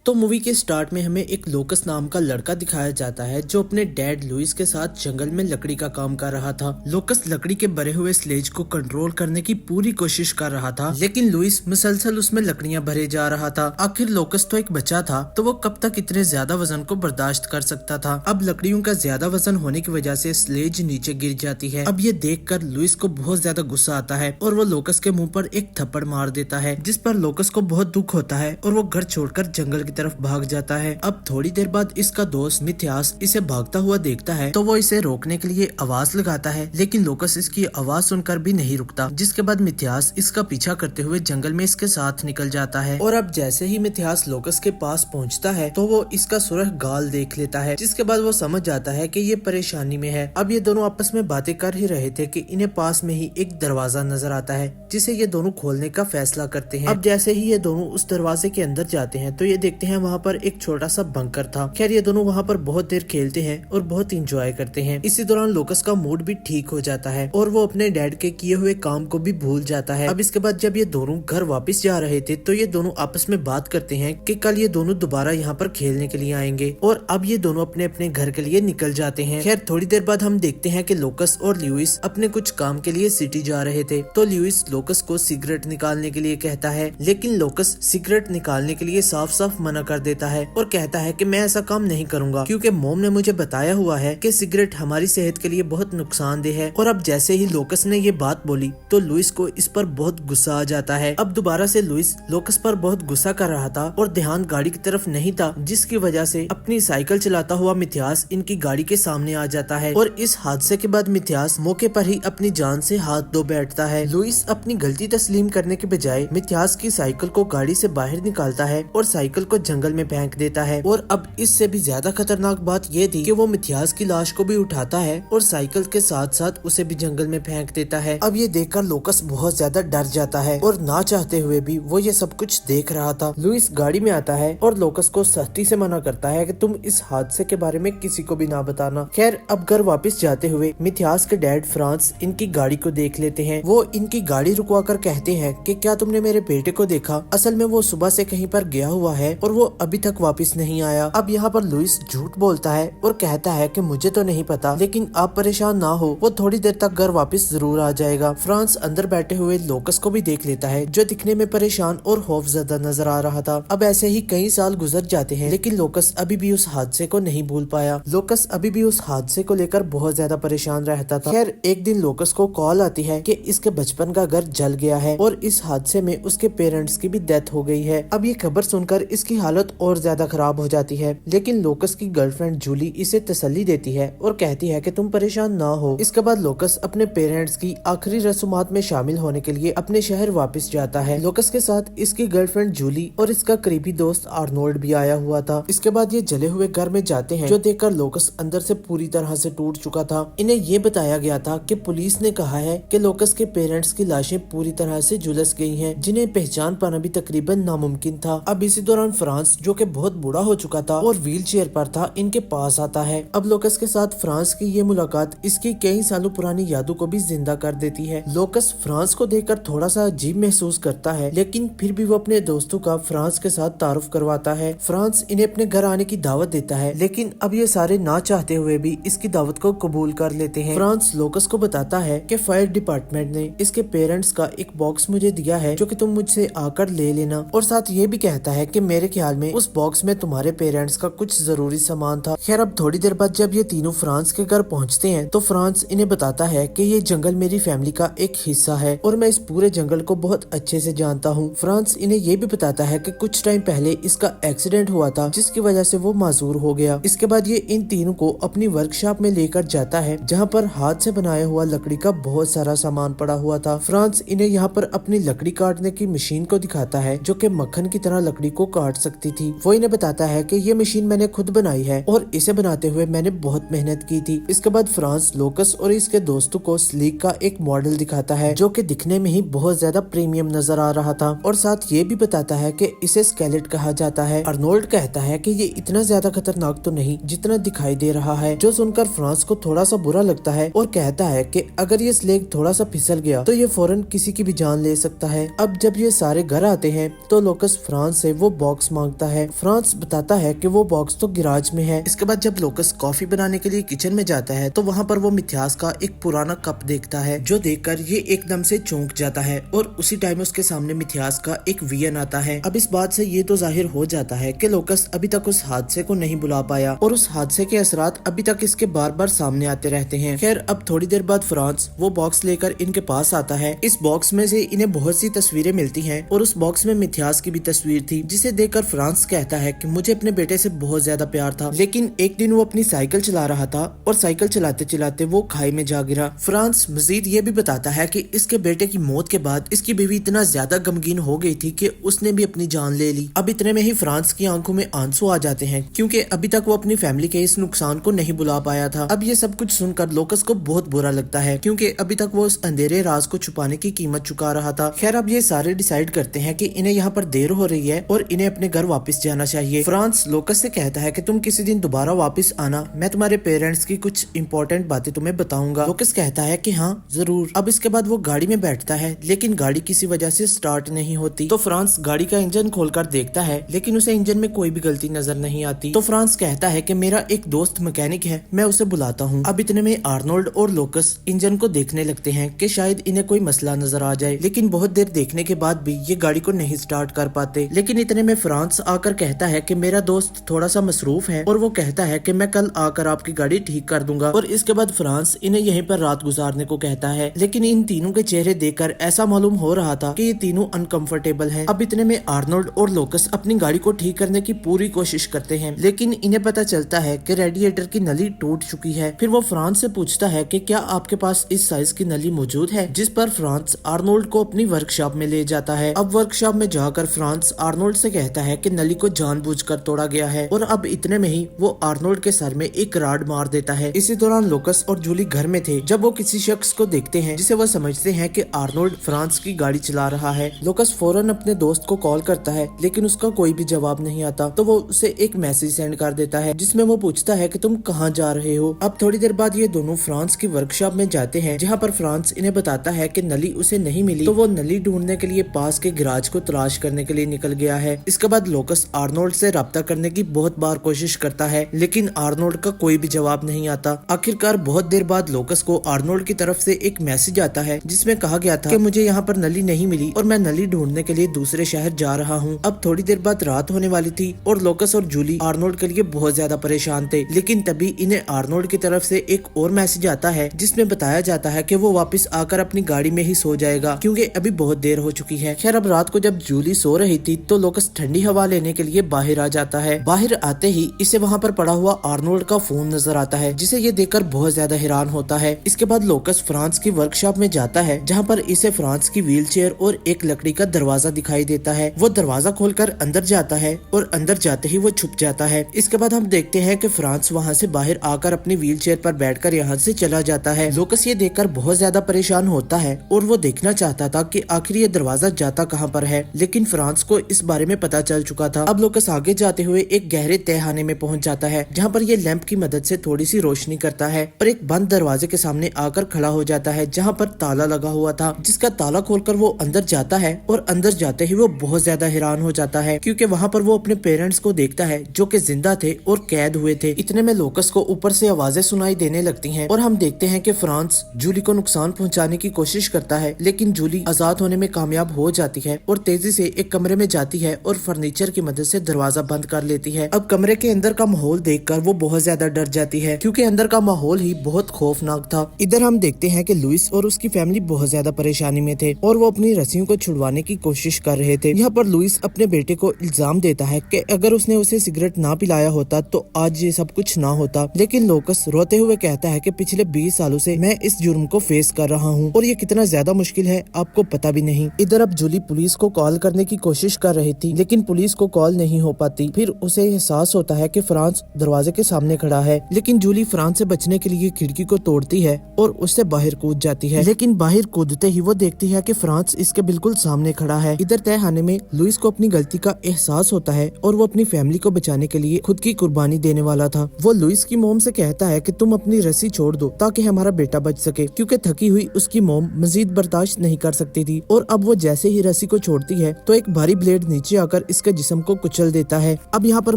तो मूवी के स्टार्ट में हमें एक लोकस नाम का लड़का दिखाया जाता है जो अपने डैड लुइस के साथ जंगल में लकड़ी का काम कर रहा था। लोकस लकड़ी के भरे हुए स्लेज को कंट्रोल करने की पूरी कोशिश कर रहा था, लेकिन लुइस मुसलसल उसमें लकड़ियां भरे जा रहा था। आखिर लोकस तो एक बच्चा था, तो वो कब तक इतने ज्यादा वजन को बर्दाश्त कर सकता था। अब लकड़ियों का ज्यादा वजन होने की वजह से स्लेज नीचे गिर जाती है। अब ये देखकर लुइस को बहुत ज्यादा गुस्सा आता है और वो लोकस के मुंह पर एक थप्पड़ मार देता है, जिस पर लोकस को बहुत दुख होता है और वो घर छोड़कर जंगल की तरफ भाग जाता है। अब थोड़ी देर बाद इसका दोस्त मिथियास इसे भागता हुआ देखता है, तो वो इसे रोकने के लिए आवाज लगाता है, लेकिन लोकस इसकी आवाज सुनकर भी नहीं रुकता। जिसके बाद मिथियास इसका पीछा करते हुए जंगल में इसके साथ निकल जाता है। और अब जैसे ही मिथियास लोकस के पास पहुंचता है तो वो इसका सुरख गाल देख लेता है, जिसके बाद वो समझ जाता है कि ये परेशानी में है। अब ये दोनों आपस में बातें कर ही रहे थे कि इन्हें पास में ही एक दरवाजा नजर आता है, जिसे ये दोनों खोलने का फैसला करते हैं। अब जैसे ही ये दोनों उस दरवाजे के अंदर जाते हैं तो ये देखते हैं वहाँ पर एक छोटा सा बंकर था। खैर ये दोनों वहाँ पर बहुत देर खेलते हैं और बहुत इंजॉय करते हैं। इसी दौरान लोकस का मूड भी ठीक हो जाता है और वो अपने डैड के किए हुए काम को भी भूल जाता है। अब इसके बाद जब ये दोनों घर वापस जा रहे थे तो ये दोनों आपस में बात करते हैं कि कल ये दोनों दोबारा यहाँ पर खेलने के लिए आएंगे, और अब ये दोनों अपने अपने घर के लिए निकल जाते हैं। खैर थोड़ी देर बाद हम देखते हैं कि लोकस और ल्यूइस अपने कुछ काम के लिए सिटी जा रहे थे, तो ल्यूइस लोकस को सिगरेट निकालने के लिए कहता है, लेकिन लोकस सिगरेट निकालने के लिए साफ साफ मना कर देता है और कहता है कि मैं ऐसा काम नहीं करूंगा, क्योंकि मॉम ने मुझे बताया हुआ है कि सिगरेट हमारी सेहत के लिए बहुत नुकसानदेह है। और अब जैसे ही लोकस ने ये बात बोली तो लुइस को इस पर बहुत गुस्सा आ जाता है। अब दोबारा से लुइस लोकस पर बहुत गुस्सा कर रहा था और ध्यान गाड़ी की तरफ नहीं था, जिसकी वजह से अपनी साइकिल चलाता हुआ मिथियास इनकी गाड़ी के सामने आ जाता है। और इस हादसे के बाद मिथियास मौके पर ही अपनी जान से हाथ धो बैठता है। लुइस अपनी गलती तस्लीम करने के बजाय मिथियास की साइकिल को गाड़ी से बाहर निकालता है और साइकिल को जंगल में फेंक देता है। और अब इससे भी ज्यादा खतरनाक बात ये थी कि वो मिथियास की लाश को भी उठाता है और साइकिल के साथ साथ उसे भी जंगल में फेंक देता है। अब ये देखकर लोकस बहुत ज्यादा डर जाता है और ना चाहते हुए भी वो ये सब कुछ देख रहा था। लुइस गाड़ी में आता है और लोकस को सख्ती से मना करता है कि तुम इस हादसे के बारे में किसी को भी ना बताना। खैर अब घर वापस जाते हुए मिथियास के डैड फ्रांस इनकी गाड़ी को देख लेते हैं। वो इनकी गाड़ी रुकवा कर कहते हैं कि क्या तुमने मेरे बेटे को देखा? असल में वो सुबह से कहीं पर गया हुआ है और वो अभी तक वापस नहीं आया। अब यहाँ पर लुइस झूठ बोलता है और कहता है कि मुझे तो नहीं पता, लेकिन आप परेशान ना हो, वो थोड़ी देर तक घर वापस जरूर आ जाएगा। फ्रांस अंदर बैठे हुए लोकस को भी देख लेता है, जो दिखने में परेशान और खौफजदा नजर आ रहा था। अब ऐसे ही कई साल गुजर जाते हैं, लेकिन लोकस अभी भी उस हादसे को नहीं भूल पाया। लोकस अभी भी उस हादसे को लेकर बहुत ज्यादा परेशान रहता था। खैर एक दिन लोकस को कॉल आती है कि इसके बचपन का घर जल गया है और इस हादसे में उसके पेरेंट्स की भी डेथ हो गई है। अब ये खबर सुनकर इसकी हालत और ज्यादा खराब हो जाती है, लेकिन लोकस की गर्लफ्रेंड जूली इसे तसल्ली देती है और कहती है कि तुम परेशान ना हो। इसके बाद लोकस अपने पेरेंट्स की आखिरी रस्मात में शामिल होने के लिए अपने शहर वापस जाता है। लोकस के साथ इसकी गर्लफ्रेंड जूली और इसका करीबी दोस्त आर्नोल्ड भी आया हुआ था। इसके बाद ये जले हुए घर में जाते हैं, जो देखकर लोकस अंदर से पूरी तरह से टूट चुका था। इन्हें ये बताया गया था कि पुलिस ने कहा है कि लोकस के पेरेंट्स की लाशें पूरी तरह से झुलस गई हैं, जिन्हें पहचान पाना भी तकरीबन नामुमकिन था। अब इसी दौरान फ्रांस, जो कि बहुत बूढ़ा हो चुका था और व्हील चेयर पर था, इनके पास आता है। अब लोकस के साथ फ्रांस की ये मुलाकात इसकी कई सालों पुरानी यादों को भी जिंदा कर देती है। लोकस फ्रांस को देखकर थोड़ा सा अजीब महसूस करता है, लेकिन फिर भी वो अपने दोस्तों का फ्रांस के साथ तारुफ करवाता है। फ्रांस इन्हें अपने घर आने की दावत देता है, लेकिन अब ये सारे ना चाहते हुए भी इसकी दावत को कबूल कर लेते हैं। फ्रांस लोकस को बताता है कि फायर डिपार्टमेंट ने इसके पेरेंट्स का एक बॉक्स मुझे दिया है, जो कि तुम मुझसे आकर ले लेना, और साथ ये भी कहता है कि मेरे ख्याल में उस बॉक्स में तुम्हारे पेरेंट्स का कुछ जरूरी सामान था। खैर अब थोड़ी देर बाद जब ये तीनों फ्रांस के घर पहुंचते हैं तो फ्रांस इन्हें बताता है कि ये जंगल मेरी फैमिली का एक हिस्सा है और मैं इस पूरे जंगल को बहुत अच्छे से जानता हूँ। फ्रांस इन्हें ये भी बताता है कि कुछ टाइम पहले इसका एक्सीडेंट हुआ था, जिसकी वजह से वो माजूर हो गया। इसके बाद ये इन तीनों को अपनी वर्कशॉप में लेकर जाता है, जहाँ पर हाथ से बनाया हुआ लकड़ी का बहुत सारा सामान पड़ा हुआ था। फ्रांस इन्हें यहाँ पर अपनी लकड़ी काटने की मशीन को दिखाता है, जो कि मक्खन की तरह लकड़ी को काट सकती थी। वो इन्हें बताता है कि ये मशीन मैंने खुद बनाई है और इसे बनाते हुए मैंने बहुत मेहनत की थी। इसके बाद फ्रांस लोकस और इसके दोस्तों को स्लीक का एक मॉडल दिखाता है, जो कि दिखने में ही बहुत ज्यादा प्रीमियम नजर आ रहा था, और साथ ये भी बताता है कि इसे स्केलेट कहा जाता है। आर्नोल्ड कहता है कि ये इतना ज्यादा खतरनाक तो नहीं जितना दिखाई दे रहा है, जो सुनकर फ्रांस को थोड़ा सा बुरा लगता है और कहता है कि अगर ये स्लेग थोड़ा सा फिसल गया तो ये फौरन किसी की भी जान ले सकता है। अब जब ये सारे घर आते हैं तो लोकस फ्रांस से वो बॉक्स मांगता है। फ्रांस बताता है कि वो बॉक्स तो गिराज में है। इसके बाद जब लोकस कॉफी बनाने के लिए किचन में जाता है तो वहाँ पर वो मिथियास का एक पुराना कप देखता है, जो देखकर ये एकदम से चौंक जाता है और उसी टाइम उसके सामने मिथियास का एक वियन आता है। अब इस बात से ये तो जाहिर हो जाता है कि लोकस अभी तक उस हादसे को नहीं बुला पाया और उस हादसे के असरात अभी तक इसके बार बार सामने आते रहते हैं। खैर अब थोड़ी देर बाद फ्रांस वो बॉक्स लेकर इनके पास आता है। इस बॉक्स में से इन्हें बहुत सी तस्वीरें मिलती हैं और उस बॉक्स में मिथियास की भी तस्वीर थी, जिसे देखकर फ्रांस कहता है कि मुझे अपने बेटे से बहुत ज्यादा प्यार था, लेकिन एक दिन वो अपनी साइकिल चला रहा था और साइकिल चलाते चलाते वो खाई में जा गिरा। फ्रांस मजीद ये भी बताता है कि इसके बेटे की मौत के बाद इसकी बीवी इतना ज्यादा गमगीन हो गई थी कि उसने भी अपनी जान ले ली। अब इतने में ही फ्रांस की आंखों में आंसू आ जाते हैं, क्योंकि अभी तक वो अपनी फैमिली के इस नुकसान को नहीं बुला पाया था। अब ये सब कुछ सुनकर लोकस को बहुत बुरा लगता है, क्योंकि अभी तक वो उस अंधेरे राज को छुपाने की कीमत चुका रहा था। खैर अब ये सारे डिसाइड करते हैं कि इन्हें यहाँ पर देर हो रही है और इन्हें अपने घर वापस जाना चाहिए। फ्रांस लोकस से कहता है कि तुम किसी दिन दोबारा वापस आना, मैं तुम्हारे पेरेंट्स की कुछ इंपॉर्टेंट बातें तुम्हें बताऊंगा। लोकस कहता है कि हाँ जरूर। अब इसके बाद वो गाड़ी में बैठता है, लेकिन गाड़ी किसी वजह से स्टार्ट नहीं होती। तो फ्रांस गाड़ी का इंजन खोलकर देखता है, लेकिन उसे इंजन में कोई भी गलती नजर नहीं आती। तो फ्रांस कहता है कि मेरा एक दोस्त मैकेनिक है, मैं उसे बुलाता हूँ। अब इतने में आर्नोल्ड और लोकस इंजन को देखने लगते हैं कि शायद इन्हें कोई मसला नजर आ जाए, लेकिन बहुत देर देखने के बाद भी ये गाड़ी को नहीं स्टार्ट कर पाते। लेकिन इतने में फ्रांस आकर कहता है कि मेरा दोस्त थोड़ा सा मसरूफ है और वो कहता है कि मैं कल आकर आपकी गाड़ी ठीक कर दूंगा। और इसके बाद फ्रांस इन्हें यहीं पर रात गुजारने को कहता है, लेकिन इन तीनों के चेहरे देखकर ऐसा मालूम हो रहा था कि ये तीनों अनकंफर्टेबल हैं। अब इतने में आर्नोल्ड और लोकस अपनी गाड़ी को ठीक करने की पूरी कोशिश करते हैं, लेकिन इन्हें पता चलता है कि रेडिएटर की नली टूट चुकी है। फिर वो फ्रांस से पूछता है कि क्या आपके पास इस साइज की नली मौजूद है, जिस पर फ्रांस आर्नोल्ड को अपनी वर्कशॉप में ले जाता है। अब वर्कशॉप में जाकर फ्रांस आर्नोल्ड से कहता है कि नली को जानबूझकर तोड़ा गया है और अब इतने में ही वो आर्नोल्ड के सर में एक राड मार देता है। इसी दौरान लोकस और जूली घर में थे जब वो किसी शख्स को देखते हैं जिसे वो समझते हैं कि आर्नोल्ड फ्रांस की गाड़ी चला रहा है। लोकस फौरन अपने दोस्त को कॉल करता है, लेकिन उसका कोई भी जवाब नहीं आता। तो वो उसे एक मैसेज सेंड कर देता है जिसमें वो पूछता है कि तुम कहाँ जा रहे हो। अब थोड़ी देर बाद ये दोनों फ्रांस की वर्कशॉप में जाते हैं, जहाँ पर फ्रांस इन्हें बताता है कि नली उसे नहीं मिली, तो वो नली ढूंढने के लिए पास के गैराज को तलाश करने के लिए निकल गया है। इसके बाद लोकस आर्नोल्ड से राब्ता करने की बहुत बार कोशिश करता है, लेकिन आर्नोल्ड का कोई भी जवाब नहीं आता। आखिरकार बहुत देर बाद लोकस को आर्नोल्ड की तरफ से एक मैसेज आता है जिसमें कहा गया था कि मुझे यहाँ पर नली नहीं मिली और मैं नली ढूंढने के लिए दूसरे शहर जा रहा हूँ। अब थोड़ी देर बाद रात होने वाली थी और लोकस और जूली आर्नोल्ड के लिए बहुत ज्यादा परेशान थे, लेकिन तभी इन्हें आर्नोल्ड की तरफ से एक और मैसेज आता है जिसमें बताया जाता है कि वो वापस आकर अपनी गाड़ी में ही सो जाएगा, क्योंकि अभी बहुत देर हो चुकी है। खैर अब रात को जब जूली सो रही थी तो लोकस ठंडी हवा लेने के लिए बाहर आ जाता है। बाहर आते ही इसे वहाँ पर पड़ा हुआ आर्नोल्ड का फोन नजर आता है, जिसे ये देखकर बहुत ज्यादा हैरान होता है। इसके बाद लोकस फ्रांस की वर्कशॉप में जाता है, जहाँ पर इसे फ्रांस की व्हीलचेयर और एक लकड़ी का दरवाजा दिखाई देता है। वो दरवाजा खोलकर अंदर जाता है और अंदर जाते ही वो छुप जाता है। इसके बाद हम देखते हैं कि फ्रांस वहाँ से बाहर आकर अपनी व्हीलचेयर पर बैठकर यहाँ से चला जाता है। लोकस ये देखकर बहुत ज्यादा परेशान होता है और वो देखना चाहता था कि आखिर ये दरवाजा जाता कहाँ पर है, लेकिन फ्रांस को इस बारे में पता चल चुका था। अब लोकस आगे जाते हुए एक गहरे तहखाने में पहुंच जाता है, जहाँ पर ये लैंप की मदद से थोड़ी सी रोशनी करता है और एक बंद दरवाजे के सामने आकर खड़ा हो जाता है, जहाँ पर ताला लगा हुआ था, जिसका ताला खोलकर वो अंदर जाता है और अंदर जाते ही वो बहुत ज्यादा हैरान हो जाता है, क्योंकि वहाँ पर वो अपने पेरेंट्स को देखता है जो कि जिंदा थे और कैद हुए थे। इतने में लोकस को ऊपर से आवाजें सुनाई देने लगती हैं और हम देखते हैं कि फ्रांस जूली को नुकसान पहुंचाने की कोशिश करता है, लेकिन जूली आजाद होने में कामयाब हो जाती है और तेजी से एक कमरे में जाती है और फर्नीचर की मदद से दरवाजा बंद कर लेती है। अब कमरे के अंदर का माहौल देखकर वो बहुत ज्यादा डर जाती है, क्योंकि अंदर का माहौल ही बहुत खौफनाक था। इधर हम देखते हैं कि लुइस और उसकी फैमिली बहुत ज्यादा परेशानी में थे और वो अपनी रस्सियों को छुड़वाने की कोशिश कर रहे थे। यहाँ पर लुइस अपने बेटे को इल्जाम देता है कि अगर उसने उसे सिगरेट ना पिलाया होता तो आज ये सब कुछ ना होता, लेकिन लोकस रोते हुए कहता है कि पिछले 20 सालों से मैं इस जुर्म को फेस कर रहा हूँ और ये कितना ज्यादा मुश्किल है आपको पता भी नहीं। इधर अब जूली पुलिस को कॉल करने की कोशिश कर रही थी, लेकिन पुलिस को कॉल नहीं हो पाती। फिर उसे एहसास होता है कि फ्रांस दरवाजे के सामने खड़ा है, लेकिन जूली फ्रांस से बचने के लिए खिड़की को तोड़ती है और उससे बाहर कूद जाती है, लेकिन बाहर कूदते ही वो देखती है कि फ्रांस इसके बिल्कुल सामने खड़ा है। इधर तहखाने में लुइस को अपनी गलती का एहसास होता है और वो अपनी फैमिली को बचाने के लिए खुद की कुर्बानी देने वाला था। वो लुइस की मोम से कहता है कि तुम अपनी रस्सी छोड़ दो ताकि हमारा बेटा बच सके, क्योंकि थकी हुई उसकी मोम मजीद बर्दाश्त नहीं कर सकती थी। और अब वो जैसे ही रस्सी को छोड़ती है तो एक भारी ब्लेड नीचे आकर लोकस के जिस्म को कुचल देता है। अब यहाँ पर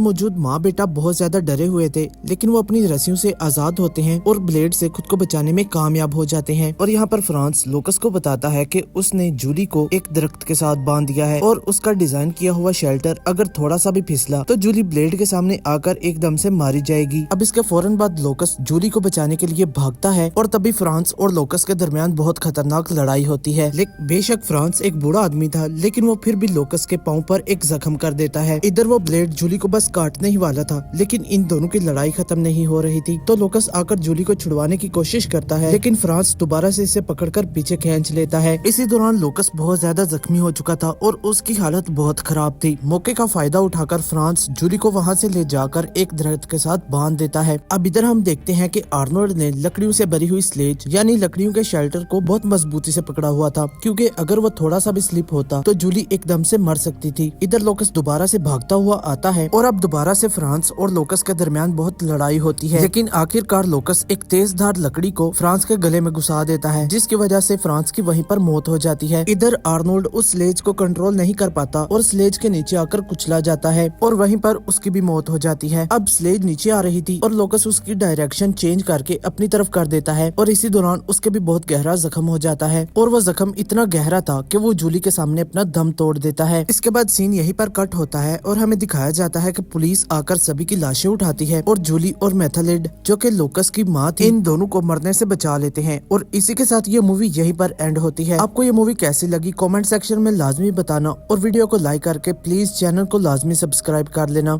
मौजूद माँ बेटा बहुत ज्यादा डरे हुए थे, लेकिन वो अपनी रस्सियों से आजाद होते हैं और ब्लेड से खुद को बचाने में कामयाब हो जाते हैं। और यहाँ पर फ्रांस लोकस को बताता है कि उसने जूली को एक दरख्त के साथ बांध दिया है और उसका डिजाइन किया हुआ शेल्टर अगर थोड़ा सा भी फिसला तो जूली ब्लेड के सामने आकर एकदम से मारी जाएगी। अब इसके फौरन बाद लोकस जूली को बचाने के लिए भागता है और तभी फ्रांस और लोकस के दरमियान बहुत खतरनाक लड़ाई होती है। लेकिन बेशक फ्रांस एक बूढ़ा आदमी था, लेकिन वो फिर भी लोकस के पाँव पर एक जख्म कर देता है। इधर वो ब्लेड जूली को बस काटने ही वाला था, लेकिन इन दोनों की लड़ाई खत्म नहीं हो रही थी। तो लोकस आकर जूली को छुड़वाने की कोशिश करता है, लेकिन फ्रांस दोबारा से इसे पकड़कर पीछे खींच लेता है। इसी दौरान लोकस बहुत ज्यादा जख्मी हो चुका था और उसकी हालत बहुत खराब थी। मौके का फायदा उठाकर फ्रांस जूली को वहाँ से ले जाकर एक दरख्त के साथ बांध देता है। अब इधर हम देखते हैं कि आर्नोल्ड ने लकड़ियों से भरी हुई स्लेज यानी लकड़ियों के शेल्टर को बहुत मजबूती से पकड़ा हुआ था, क्योंकि अगर वो थोड़ा सा भी स्लिप होता तो जूली एकदम से मर सकती थी। इधर लोकस दोबारा से भागता हुआ आता है और अब दोबारा से फ्रांस और लोकस के दरमियान बहुत लड़ाई होती है, लेकिन आखिरकार लोकस एक तेज धार लकड़ी को फ्रांस के गले में घुसा देता है, जिसकी वजह से फ्रांस की वहीं पर मौत हो जाती है। इधर आर्नोल्ड उस स्लेज को कंट्रोल नहीं कर पाता और स्लेज के नीचे आकर कुचला जाता है और वहीं पर उसकी भी मौत हो जाती है। अब स्लेज नीचे आ रही थी और लोकस उसकी डायरेक्शन चेंज करके अपनी तरफ कर देता है और इसी दौरान उसके भी बहुत गहरा जख्म हो जाता है और वो जख्म इतना गहरा था कि वो जूली के सामने अपना दम तोड़ देता है। इसके बाद सीन यहीं पर कट होता है और हमें दिखाया जाता है कि पुलिस आकर सभी की लाशें उठाती है और जूली और मेथालिड जो कि लोकस की माँ थी, इन दोनों को मरने से बचा लेते हैं। और इसी के साथ ये मूवी यहीं पर एंड होती है। आपको ये मूवी कैसी लगी कमेंट सेक्शन में लाजमी बताना और वीडियो को लाइक करके प्लीज चैनल को लाजमी सब्सक्राइब कर लेना।